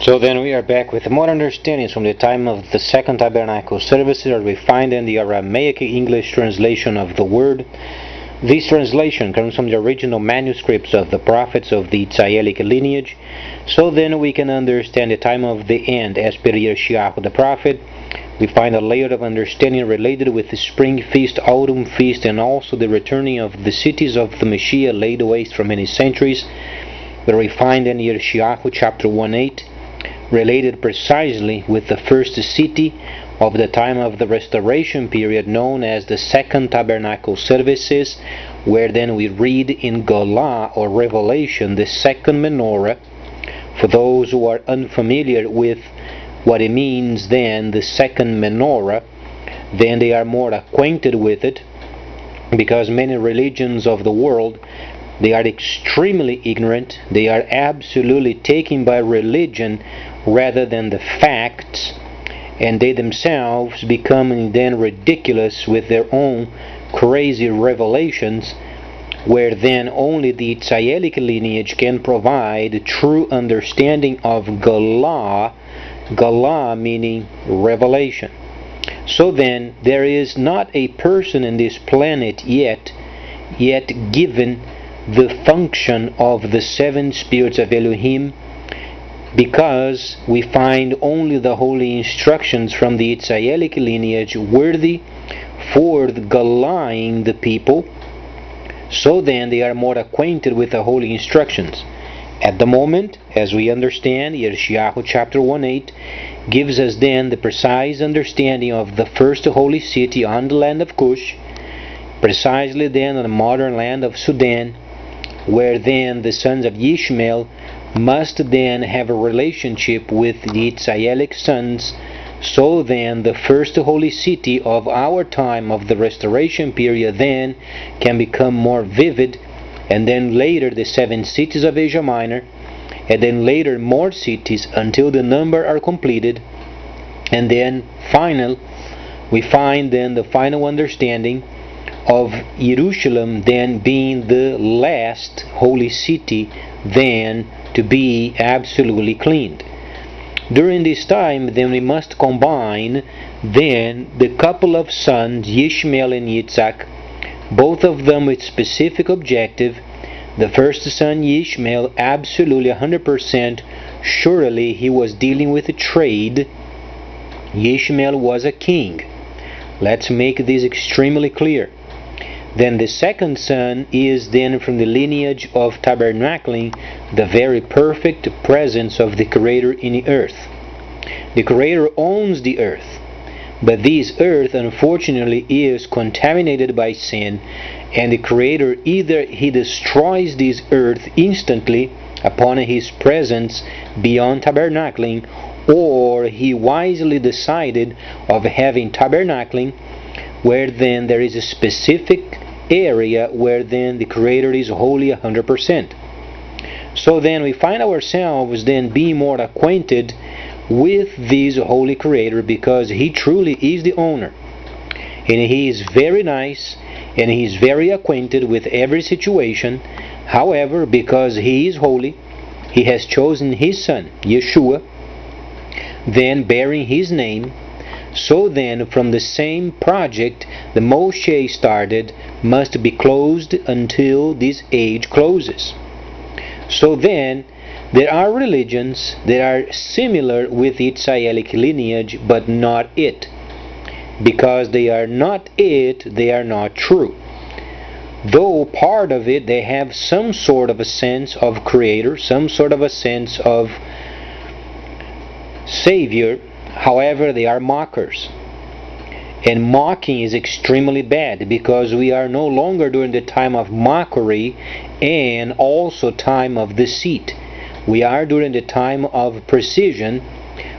So then we are back with more understandings from the time of the Second Tabernacle services, as we find in the Aramaic English translation of the word. This translation comes from the original manuscripts of the prophets of the Israelic lineage. So then we can understand the time of the end as per YershiyAhu the prophet. We find a layer of understanding related with the spring feast, autumn feast, and also the returning of the cities of the Messiah laid waste for many centuries, where we find in YershiyAhu chapter 1:8 related precisely with the first city of the time of the restoration period known as the Second Tabernacle services, where then we read in Golah or Revelation the second menorah. For those who are unfamiliar with what it means then, the second menorah, then they are more acquainted with it, because many religions of the world, they are extremely ignorant. They are absolutely taken by religion rather than the facts, and they themselves become then ridiculous with their own crazy revelations, where then only the Israelic lineage can provide true understanding of Galah, Galah meaning revelation. So then there is not a person in this planet yet given the function of the seven spirits of Elohim, because we find only the holy instructions from the Israelic lineage worthy for Galahing the people. So then they are more acquainted with the holy instructions. At the moment, as we understand, YershiyAhu chapter 1:8 gives us then the precise understanding of the first holy city on the land of Cush, precisely then on the modern land of Sudan, where then the sons of Ishmael must then have a relationship with the Israelic sons. So then the first holy city of our time of the restoration period then can become more vivid, and then later the seven cities of Asia Minor, and then later more cities until the number are completed, and then we find then the final understanding of Jerusalem then being the last holy city then to be absolutely cleaned. During this time then we must combine then the couple of sons, Ishmael and Yitzhak, both of them with specific objective. The first son, Ishmael, absolutely 100% surely he was dealing with a trade. Ishmael was a king. Let's make this extremely clear. Then the second son is then from the lineage of tabernacling, the very perfect presence of the Creator in the earth. The Creator owns the earth, but this earth unfortunately is contaminated by sin, and the Creator either he destroys this earth instantly upon his presence beyond tabernacling, or he wisely decided of having tabernacling, where then there is a specific area where then the Creator is holy 100%. So then we find ourselves then being more acquainted with this holy Creator, because he truly is the owner, and he is very nice, and he is very acquainted with every situation. However, because he is holy, he has chosen his son Yeshua, then bearing his name. So then from the same project the Moshe started must be closed until this age closes. So then there are religions that are similar with the Israelic lineage, but not it. Because they are not it, they are not true. Though part of it they have some sort of a sense of Creator, some sort of a sense of Savior. However, they are mockers. And mocking is extremely bad, because we are no longer during the time of mockery and also time of deceit. We are during the time of precision,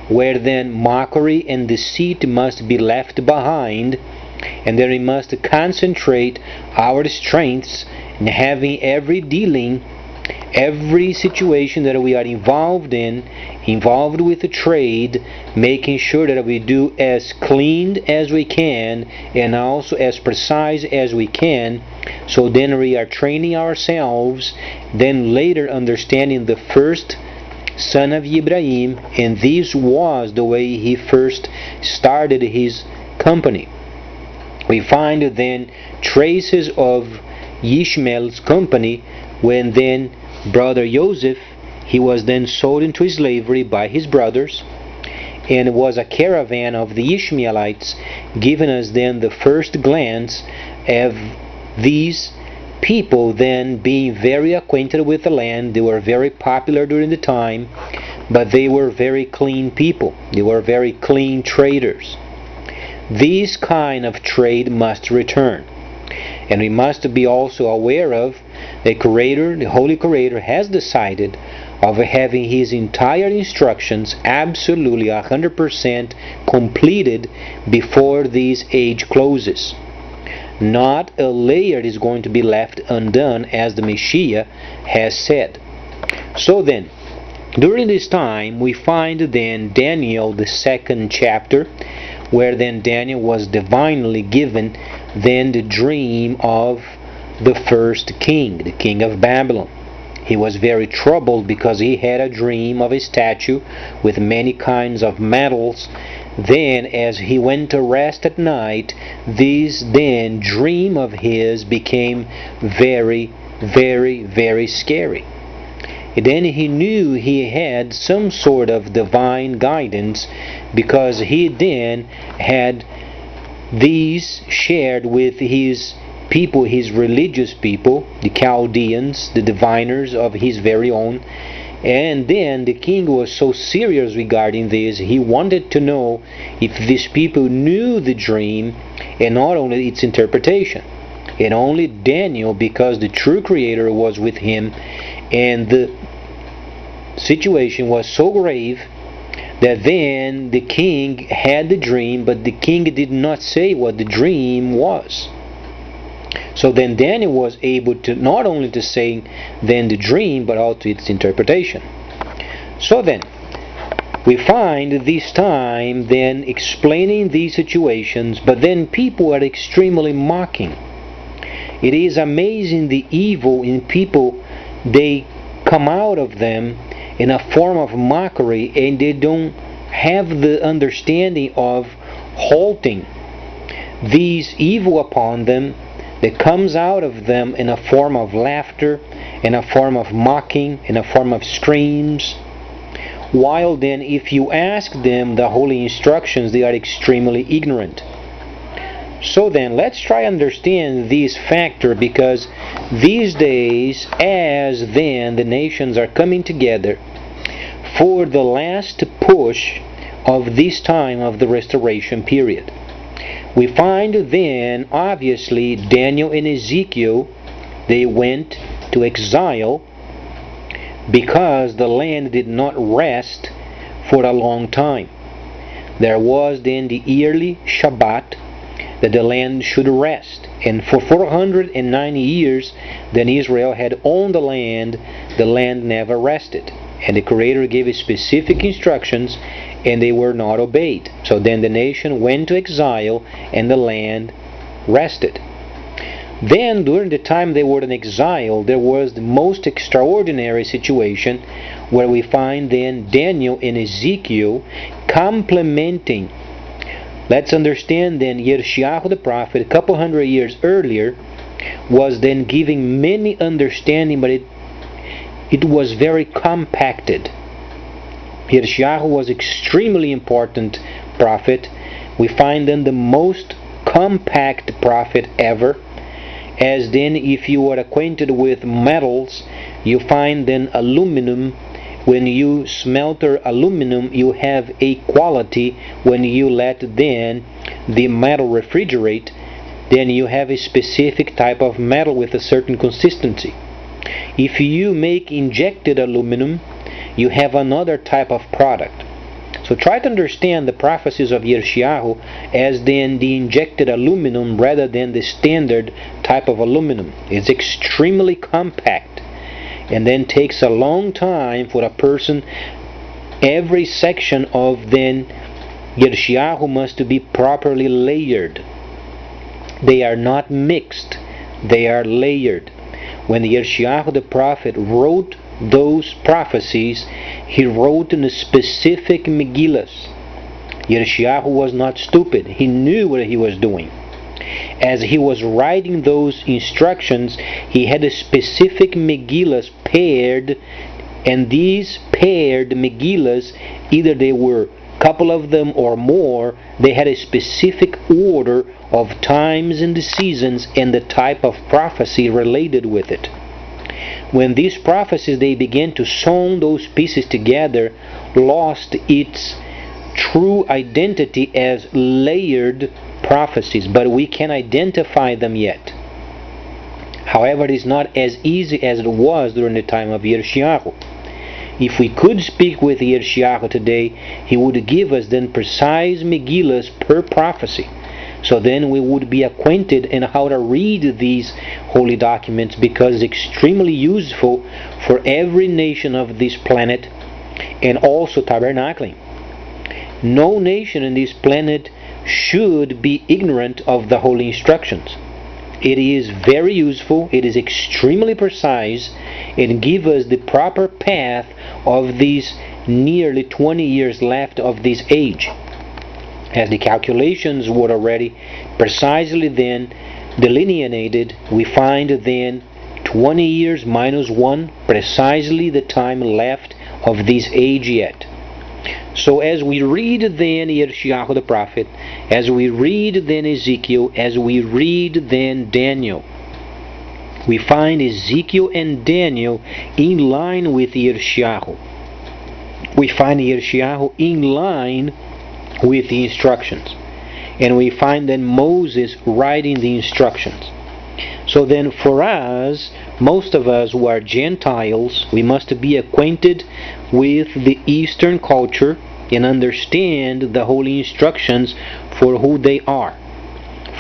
where then mockery and deceit must be left behind, and then we must concentrate our strengths in having every dealing, every situation that we are involved with the trade, making sure that we do as clean as we can and also as precise as we can. So then we are training ourselves, then later understanding the first son of Ibrahim, and this was the way he first started his company. We find then traces of Ishmael's company when then brother Joseph, he was then sold into slavery by his brothers, and it was a caravan of the Ishmaelites, giving us then the first glance of these people then being very acquainted with the land. They were very popular during the time, but they were very clean people. They were very clean traders. This kind of trade must return. And we must be also aware of the Creator, the Holy Creator, has decided of having His entire instructions absolutely 100% completed before this age closes. Not a layer is going to be left undone, as the Messiah has said. So then, during this time, we find then Daniel, the 2nd chapter, where then Daniel was divinely given then the dream of the first king, the king of Babylon. He was very troubled because he had a dream of a statue with many kinds of metals. Then as he went to rest at night, this then dream of his became very, very, very scary. And then he knew he had some sort of divine guidance, because he then had these shared with his people, his religious people, the Chaldeans, the diviners of his very own. And then the king was so serious regarding this, he wanted to know if these people knew the dream and not only its interpretation. And only Daniel, because the true Creator was with him, and the situation was so grave that then the king had the dream, but the king did not say what the dream was. So then Daniel was able to not only to say then the dream, but also its interpretation. So then we find this time then explaining these situations, but then people are extremely mocking. It is amazing the evil in people. They come out of them in a form of mockery, and they don't have the understanding of halting these evil upon them that comes out of them in a form of laughter, in a form of mocking, in a form of screams. While then if you ask them the holy instructions, they are extremely ignorant. So then let's try understand this factor, because these days, as then the nations are coming together for the last push of this time of the restoration period, we find then obviously Daniel and Ezekiel, they went to exile because the land did not rest for a long time. There was then the yearly Shabbat that the land should rest, and for 490 years then Israel had owned the land never rested, and the Creator gave specific instructions and they were not obeyed. So then the nation went to exile and the land rested. Then during the time they were in exile, there was the most extraordinary situation where we find then Daniel and Ezekiel complementing. Let's understand then YershiyAhu the prophet a couple hundred years earlier was then giving many understanding, but it was very compacted. YershiyAhu was extremely important prophet. We find then the most compact prophet ever. As then if you are acquainted with metals, you find then aluminum. When you smelter aluminum, you have a quality. When you let then the metal refrigerate, then you have a specific type of metal with a certain consistency. If you make injected aluminum, you have another type of product. So try to understand the prophecies of YershiyAhu as then the injected aluminum rather than the standard type of aluminum. It's extremely compact, and then takes a long time for a person. Every section of then YershiyAhu must be properly layered. They are not mixed, they are layered. When YershiyAhu the prophet wrote those prophecies, he wrote in a specific Megillas. YershiyAhu was not stupid. He knew what he was doing. As he was writing those instructions, he had a specific Megillas paired, and these paired Megillas, either they were a couple of them or more, they had a specific order of times and the seasons and the type of prophecy related with it. When these prophecies, they began to sew those pieces together, lost its true identity as layered prophecies, but we can identify them yet. However, it is not as easy as it was during the time of YershiyAhu. If we could speak with YershiyAhu today, he would give us then precise Megillas per prophecy. So then we would be acquainted in how to read these holy documents, because it's extremely useful for every nation of this planet and also tabernacling. No nation in this planet should be ignorant of the holy instructions. It is very useful, it is extremely precise, and gives us the proper path of these nearly 20 years left of this age. As the calculations were already precisely then delineated, we find then 20 years minus 1, precisely the time left of this age yet. So as we read then YershiyAhu the prophet, as we read then Ezekiel, as we read then Daniel, we find Ezekiel and Daniel in line with YershiyAhu. We find YershiyAhu in line with the instructions. And we find then Moses writing the instructions. So then for us, most of us who are Gentiles, we must be acquainted with the Eastern culture and understand the holy instructions for who they are,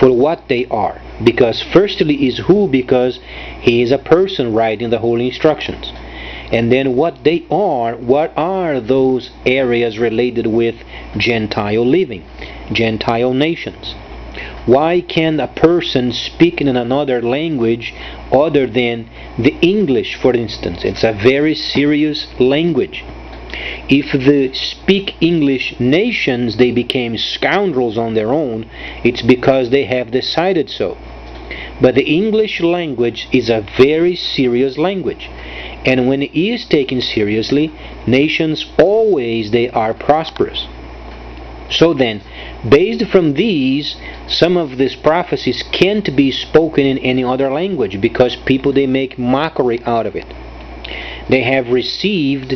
for what they are. Because firstly is who, because he is a person writing the holy instructions. And then what they are, what are those areas related with Gentile living, Gentile nations. Why can a person speak in another language other than the English, for instance? It's a very serious language. If the speak English nations, they became scoundrels on their own, it's because they have decided so. But the English language is a very serious language. And when it is taken seriously, nations always they are prosperous. So then, based from these, some of these prophecies can't be spoken in any other language, because people they make mockery out of it. They have received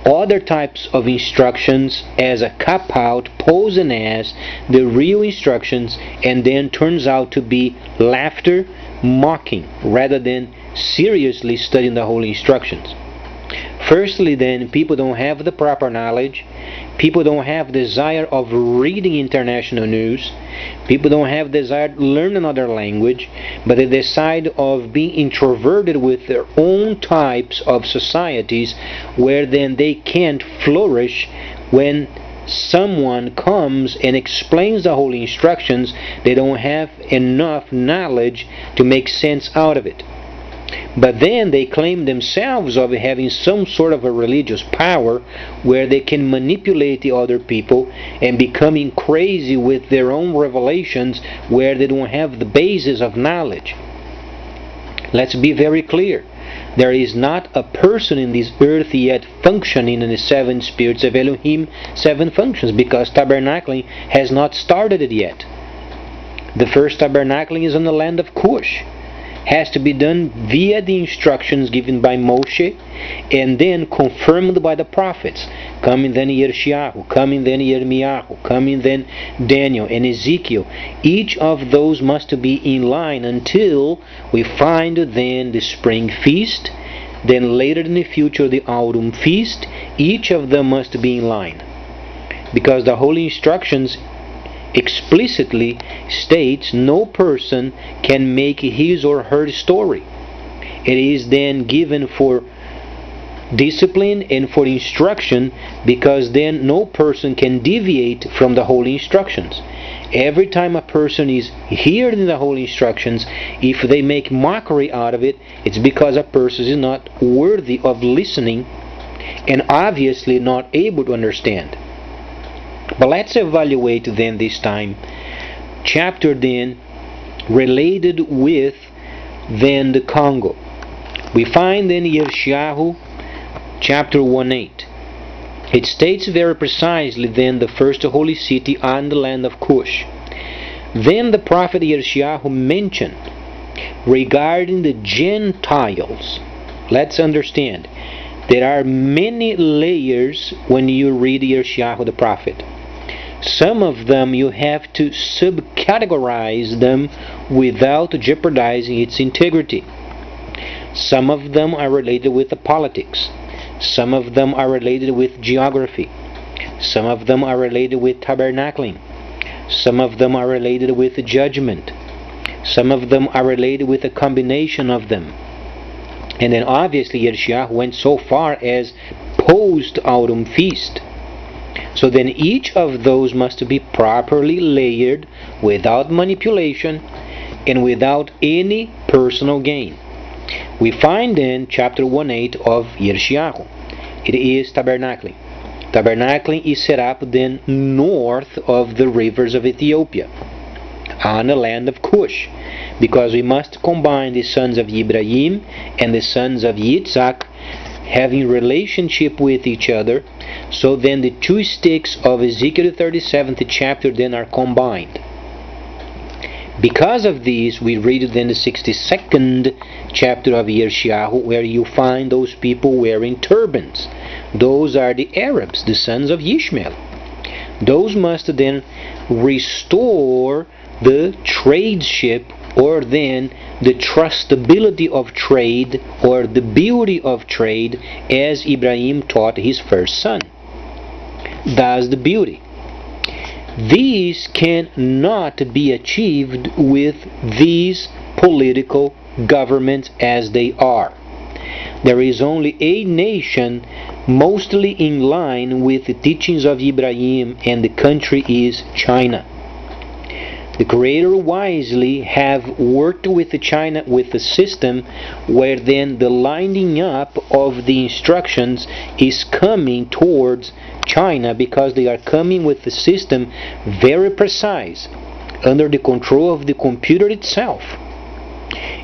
other types of instructions as a cop-out, posing as the real instructions, and then turns out to be laughter, mocking, rather than seriously studying the holy instructions. Firstly then, people don't have the proper knowledge. People don't have desire of reading international news. People don't have desire to learn another language, but they decide of being introverted with their own types of societies, where then they can't flourish when someone comes and explains the holy instructions. They don't have enough knowledge to make sense out of it. But then they claim themselves of having some sort of a religious power where they can manipulate the other people and becoming crazy with their own revelations where they don't have the basis of knowledge. Let's be very clear. There is not a person in this earth yet functioning in the seven spirits of Elohim, seven functions, because tabernacling has not started it yet. The first tabernacling is on the land of Cush. Has to be done via the instructions given by Moshe and then confirmed by the prophets. Coming then YershiyAhu, coming then Yirmiyahu, coming then Daniel and Ezekiel. Each of those must be in line until we find then the spring feast, then later in the future the autumn feast. Each of them must be in line, because the holy instructions explicitly states no person can make his or her story. It is then given for discipline and for instruction, because then no person can deviate from the holy instructions. Every time a person is hearing the holy instructions, if they make mockery out of it, it's because a person is not worthy of listening and obviously not able to understand. But let's evaluate then this time chapter then related with then the Congo. We find in YershiyAhu chapter 1:8. It states very precisely then the first holy city on the land of Cush. Then the prophet YershiyAhu mentioned regarding the Gentiles. Let's understand, there are many layers when you read YershiyAhu the prophet. Some of them you have to subcategorize them without jeopardizing its integrity. Some of them are related with the politics. Some of them are related with geography. Some of them are related with tabernacling. Some of them are related with judgment. Some of them are related with a combination of them. And then obviously YershiyAhu went so far as post-autumn feast. So then each of those must be properly layered without manipulation and without any personal gain. We find in chapter 1:8 of YershiyAhu, it is tabernacling. Tabernacling is set up then north of the rivers of Ethiopia, on the land of Cush, because we must combine the sons of Ibrahim and the sons of Yitzhak having relationship with each other. So then the two sticks of Ezekiel 37th chapter then are combined. Because of these, we read then the 62nd chapter of YershiyAhu, where you find those people wearing turbans. Those are the Arabs, the sons of Ishmael. Those must then restore the tradeship, or then the trustability of trade, or the beauty of trade, as Ibrahim taught his first son. That's the beauty. These cannot be achieved with these political governments as they are. There is only a nation mostly in line with the teachings of Ibrahim, and the country is China. The Creator wisely have worked with China with a system where then the lining up of the instructions is coming towards China, because they are coming with the system very precise, under the control of the computer itself.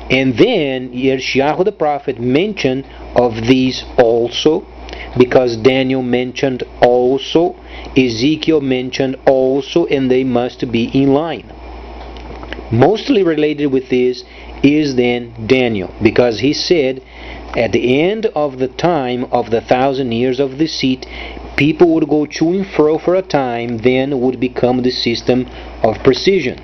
And then YershiyAhu the prophet mentioned of these also, because Daniel mentioned also, Ezekiel mentioned also, and they must be in line. Mostly related with this is then Daniel, because he said at the end of the time of the 1,000 years of the seat, people would go to and fro for a time, then would become the system of precision.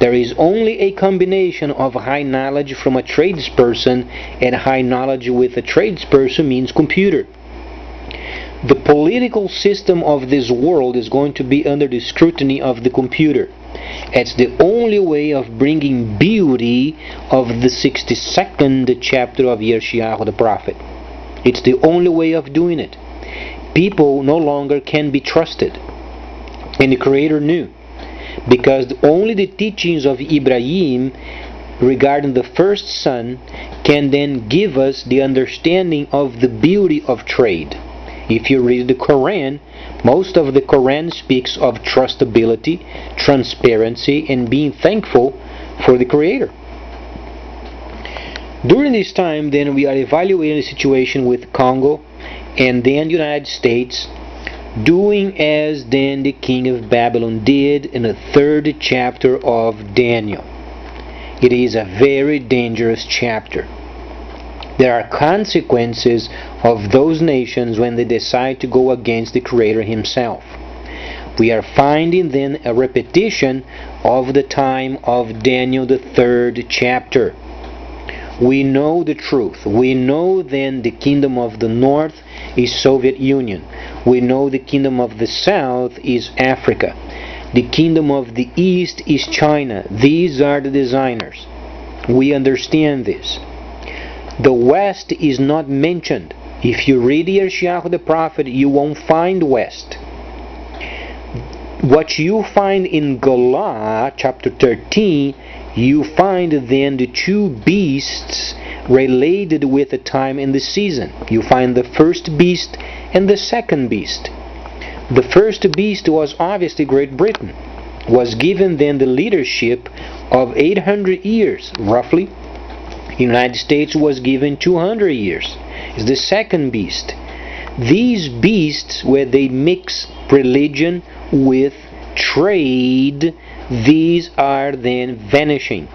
There is only a combination of high knowledge from a tradesperson, and high knowledge with a tradesperson means computer. The political system of this world is going to be under the scrutiny of the computer. It's the only way of bringing beauty of the 62nd chapter of YershiyAhu the prophet. It's the only way of doing it. People no longer can be trusted. And the Creator knew, because only the teachings of Ibrahim regarding the first son can then give us the understanding of the beauty of trade. If you read the Quran, most of the Quran speaks of trustability, transparency, and being thankful for the Creator. During this time, then, we are evaluating the situation with Congo and then the United States, doing as then the king of Babylon did in the 3rd chapter of Daniel. It is a very dangerous chapter. There are consequences of those nations when they decide to go against the Creator Himself. We are finding then a repetition of the time of Daniel the 3rd chapter. We know the truth. We know then the kingdom of the north is Soviet Union. We know the kingdom of the south is Africa. The kingdom of the east is China. These are the designers. We understand this. The west is not mentioned. If you read YershiyAhu the prophet, you won't find west. what you find in Galah chapter 13, you find then the two beasts related with the time and the season. You find the first beast and the second beast. The first beast was obviously Great Britain, was given then the leadership of 800 years, roughly. The United States was given 200 years. It's the second beast. These beasts, where they mix religion with trade, these are then vanishing.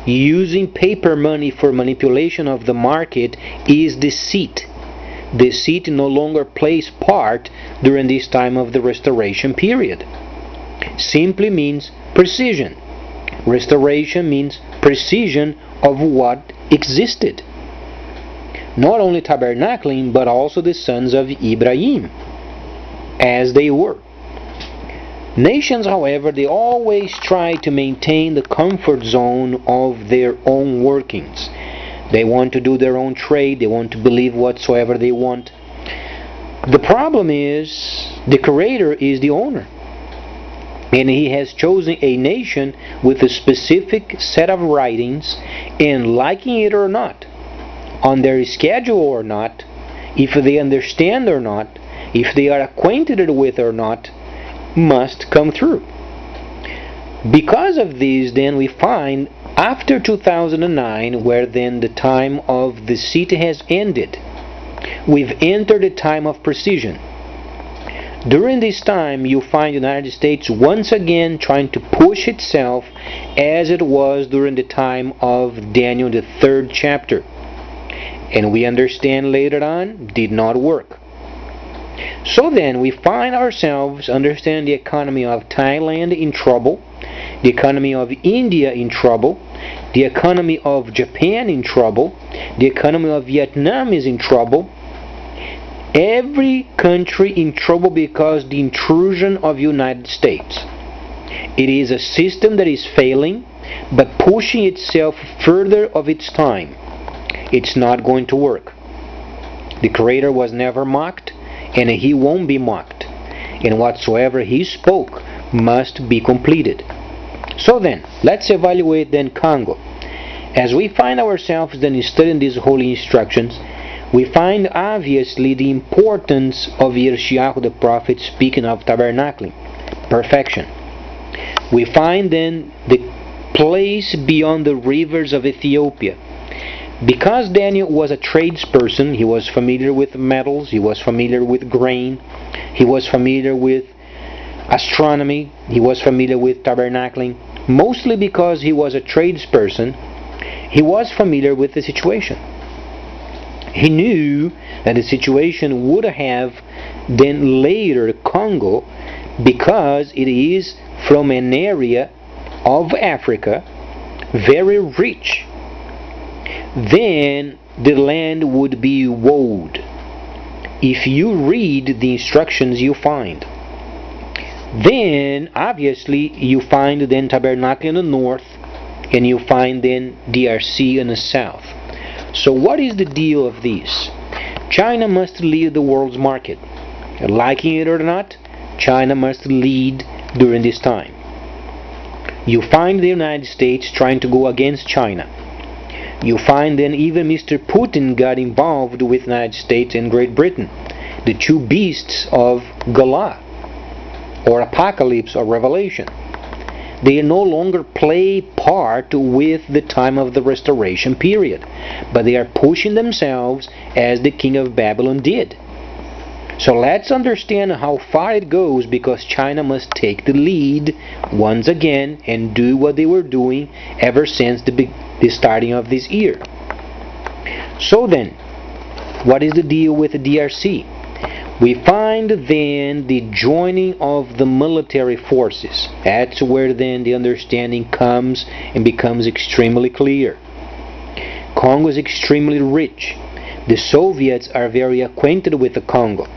Using paper money for manipulation of the market is deceit. Deceit no longer plays part during this time of the restoration period. Simply means precision. Restoration means precision of what existed. Not only tabernacling, but also the sons of Ibrahim, as they were. Nations, however, they always try to maintain the comfort zone of their own workings. They want to do their own trade, they want to believe whatsoever they want. The problem is, the Creator is the owner. And He has chosen a nation with a specific set of writings, and liking it or not, on their schedule or not, if they understand or not, if they are acquainted with or not, must come through. Because of these, then we find after 2009, where then the time of the deceit has ended, we've entered a time of precision. During this time, you find the United States once again trying to push itself as it was during the time of Daniel, the 3rd chapter. And we understand later on, did not work. So then, we find ourselves understanding the economy of Thailand in trouble, the economy of India in trouble, the economy of Japan in trouble, the economy of Vietnam is in trouble. Every country in trouble because the intrusion of United States. It is a system that is failing, but pushing itself further of its time. It's not going to work. The Creator was never mocked, and He won't be mocked. And whatsoever He spoke must be completed. So then, let's evaluate then Congo. As we find ourselves then studying these holy instructions, we find obviously the importance of YershiyAhu the prophet speaking of tabernacling, perfection. We find then the place beyond the rivers of Ethiopia. Because Daniel was a tradesperson, he was familiar with metals, he was familiar with grain, he was familiar with astronomy, he was familiar with tabernacling. Mostly because he was a tradesperson, he was familiar with the situation. He knew that the situation would have then later Congo, because it is from an area of Africa very rich. Then the land would be woed. If you read the instructions you find, then obviously you find then Tabernacle in the north, and you find then DRC in the south. So what is the deal of these? China must lead the world's market. Liking it or not, China must lead during this time. You find the United States trying to go against China. You find then even Mr. Putin got involved with the United States and Great Britain, the two beasts of Galah, or Apocalypse or Revelation. They no longer play part with the time of the restoration period, but they are pushing themselves as the king of Babylon did. So let's understand how far it goes, because China must take the lead once again and do what they were doing ever since the starting of this year. So then, what is the deal with the DRC? We find then the joining of the military forces. That's where then the understanding comes and becomes extremely clear. Congo is extremely rich. The Soviets are very acquainted with the Congo.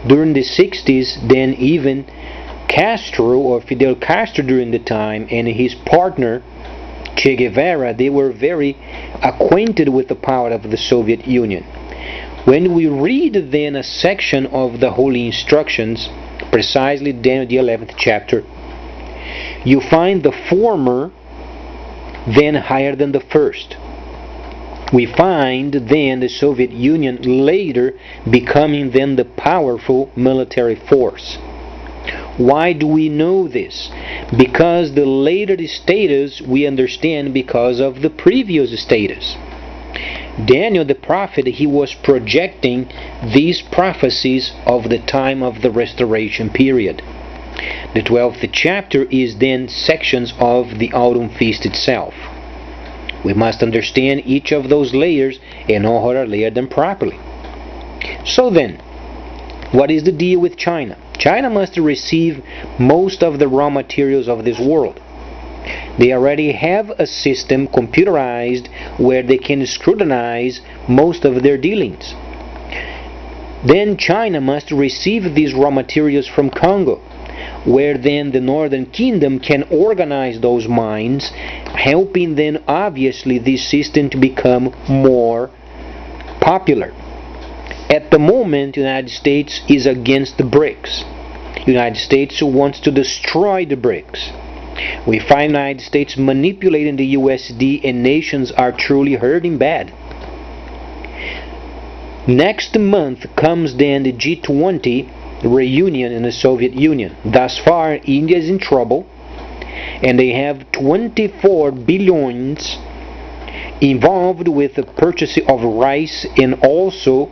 During the 60s, then even Castro or Fidel Castro during the time and his partner Che Guevara, they were very acquainted with the power of the Soviet Union. When we read then a section of the Holy Instructions, precisely Daniel the 11th chapter, you find the former then higher than the first. We find then the Soviet Union later becoming then the powerful military force. Why do we know this? Because the later status we understand because of the previous status. Daniel the prophet, he was projecting these prophecies of the time of the restoration period. The 12th chapter is then sections of the autumn feast itself. We must understand each of those layers and know how to layer them properly. So then, what is the deal with China? China must receive most of the raw materials of this world. They already have a system computerized where they can scrutinize most of their dealings. Then China must receive these raw materials from Congo, where then the Northern Kingdom can organize those mines, helping then obviously this system to become more popular. At the moment, the United States is against the BRICS. The United States wants to destroy the BRICS. We find the United States manipulating the USD, and nations are truly hurting bad. Next month comes then the G20 reunion in the Soviet Union. Thus far, India is in trouble, and they have 24 billions involved with the purchase of rice and also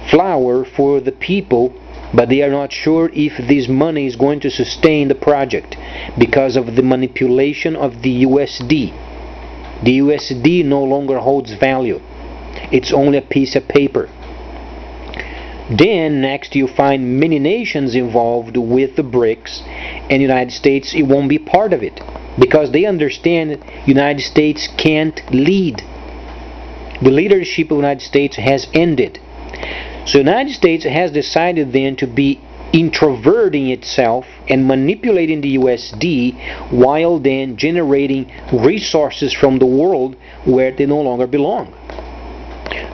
flour for the people, but they are not sure if this money is going to sustain the project because of the manipulation of the USD. The USD no longer holds value. It's only a piece of paper. Then next you find many nations involved with the BRICS, and the United States, it won't be part of it because they understand that United States can't lead. The leadership of the United States has ended. So the United States has decided then to be introverting itself and manipulating the USD while then generating resources from the world where they no longer belong.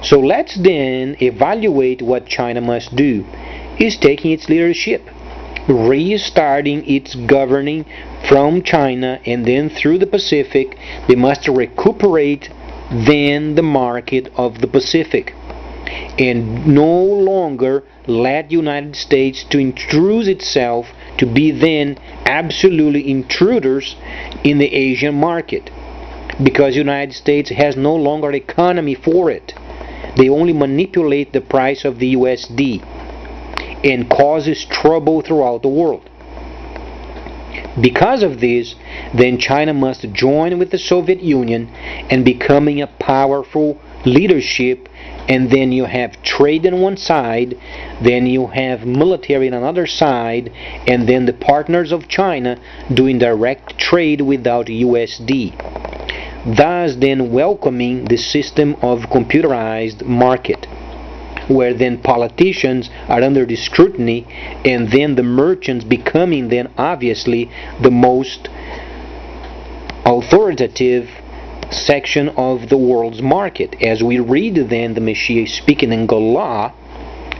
So let's then evaluate what China must do. Is taking its leadership, restarting its governing from China and then through the Pacific. They must recuperate then the market of the Pacific and no longer let the United States to intrude itself to be then absolutely intruders in the Asian market, because the United States has no longer economy for it. They only manipulate the price of the USD and causes trouble throughout the world. Because of this, then China must join with the Soviet Union and becoming a powerful leadership, and then you have trade on one side, then you have military on another side, and then the partners of China doing direct trade without USD. Thus then welcoming the system of computerized market, where then politicians are under the scrutiny, and then the merchants becoming then obviously the most authoritative section of the world's market. As we read then the Messiah speaking in Galah,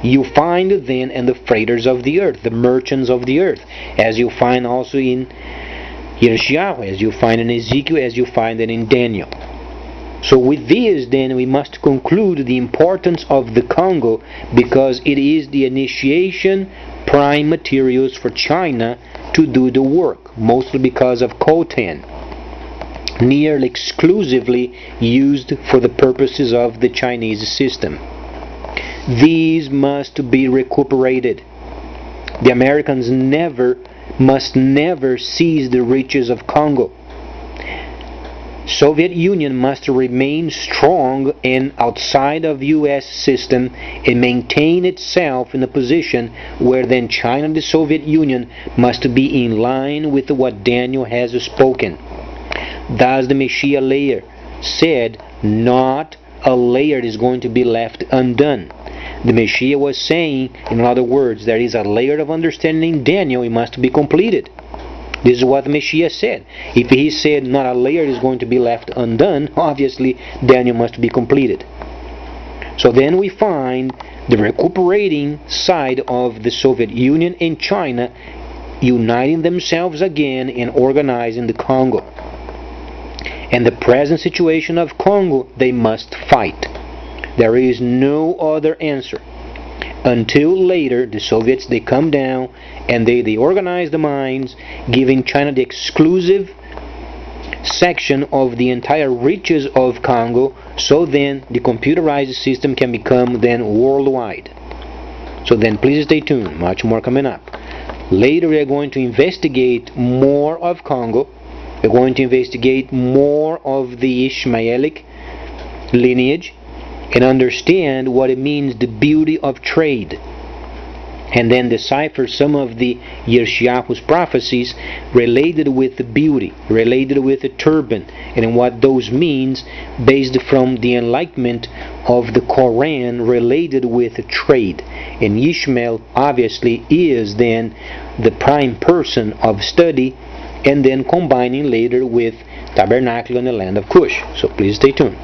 you find then in the freighters of the earth, the merchants of the earth, as you find also in YershiyAhu, as you find in Ezekiel, as you find it in Daniel. So with this then we must conclude the importance of the Congo, because it is the initiation prime materials for China to do the work, mostly because of coltan, nearly exclusively used for the purposes of the Chinese system. These must be recuperated. The Americans must never seize the riches of Congo. Soviet Union must remain strong and outside of US system and maintain itself in a position where then China and the Soviet Union must be in line with what Daniel has spoken. Thus the Messiah layer said, not a layer is going to be left undone. The Messiah was saying, in other words, there is a layer of understanding in Daniel, it must be completed. This is what the Messiah said. If he said not a layer is going to be left undone, obviously Daniel must be completed. So then we find the recuperating side of the Soviet Union and China uniting themselves again and organizing the Congo. And the present situation of Congo, they must fight. There is no other answer. Until later, the Soviets, they come down and they organize the mines, giving China the exclusive section of the entire riches of Congo, so then the computerized system can become then worldwide. So then please stay tuned, much more coming up. Later we are going to investigate more of Congo. We're going to investigate more of the Ishmaelic lineage and understand what it means, the beauty of trade, and then decipher some of the YershiyAhu's prophecies related with the beauty, related with the turban, and what those means based from the enlightenment of the Quran related with trade. And Ishmael obviously is then the prime person of study, and then combining later with tabernacle in the land of Cush. So please stay tuned.